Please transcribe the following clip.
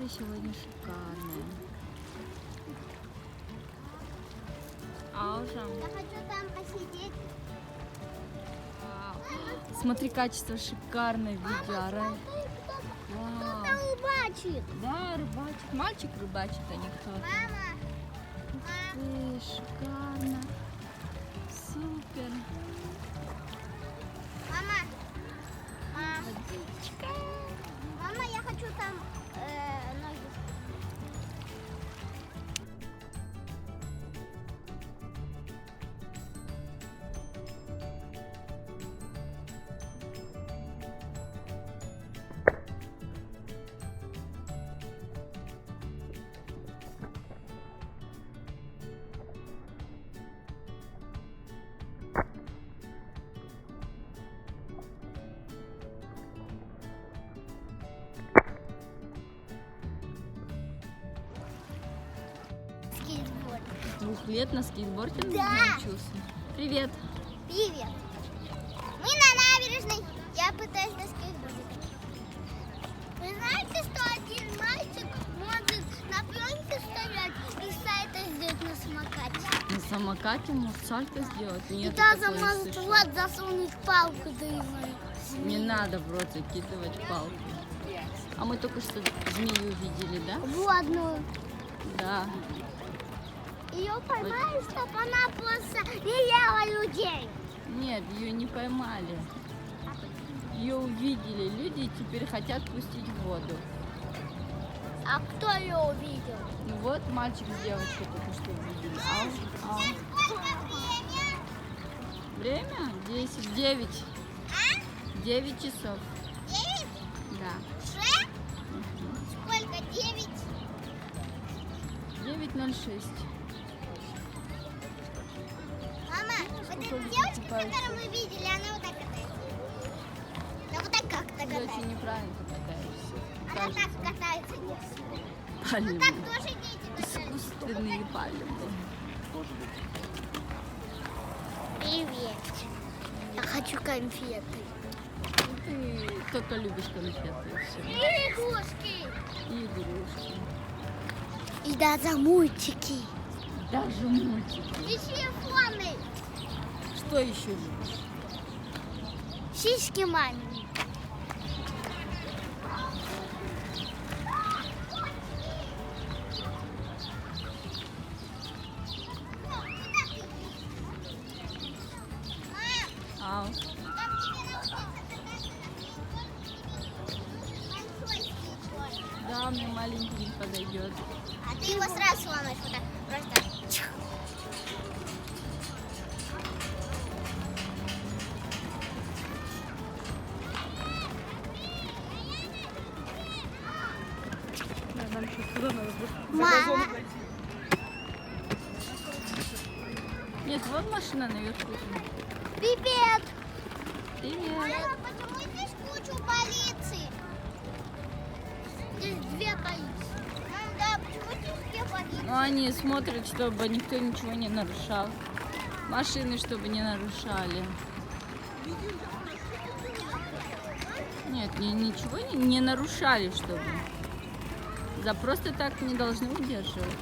Погода сегодня шикарная. Алжа. Я хочу там посидеть. Вау. Смотри, качество шикарное видео. Кто там рыбачит? Да, рыбачит. Мальчик рыбачит, а не кто-то. Мама. Шикарно. Супер. Мама. Мама. Водичка. Мама, я хочу там ноги. Скейтборд. 2 лет на скейтборде Да. научился. Привет. Привет. Мы на набережной. Я пытаюсь на скейтборде. Вы знаете, что один мальчик может на пленке стоять и сальто сделать на самокате? На самокате может сальто сделать? И Нет, даже такого не может слышала. вот засунуть палку да и Не надо в рот закидывать палку. А мы только что змею видели, да? водную. Да. Ее поймали, чтобы она просто не ела людей. Нет, ее не поймали. Ее увидели люди и теперь хотят пустить в воду. А кто ее увидел? Ну вот мальчик с девочкой только что увидели. Ау, ау. Сколько время? Время? 10, 9. 9 часов. 9? Да. Уже? Сколько? 9? 9:06. Мама, вот эта Сколько девочка, купаются? которую мы видели, она вот так катается. Она вот так как-то Ты катается. очень неправильно катаешься. Она так катается, детство. Вот Пальмы. так тоже дети катаются. Искусственные пальмы. Привет. Я хочу конфеты. Ты только любишь конфеты и все. И игрушки. И игрушки. И даже мультики. Даже мультики. И телефоны. Что еще любишь? Сиськи маленькие. Ау. Да, мне маленький не подойдет. А ты его сразу сломаешь вот так. Просто. Чух. Мама. Нет, вот машина наверху. Привет. Привет. Мама, почему здесь куча полиции? Здесь 2 полиции. Мам, да, почему здесь 2 полиции? Ну, они смотрят, чтобы никто ничего не нарушал. Машины, чтобы не нарушали. Нет, ничего не нарушали, чтобы. За просто так не должны удерживать.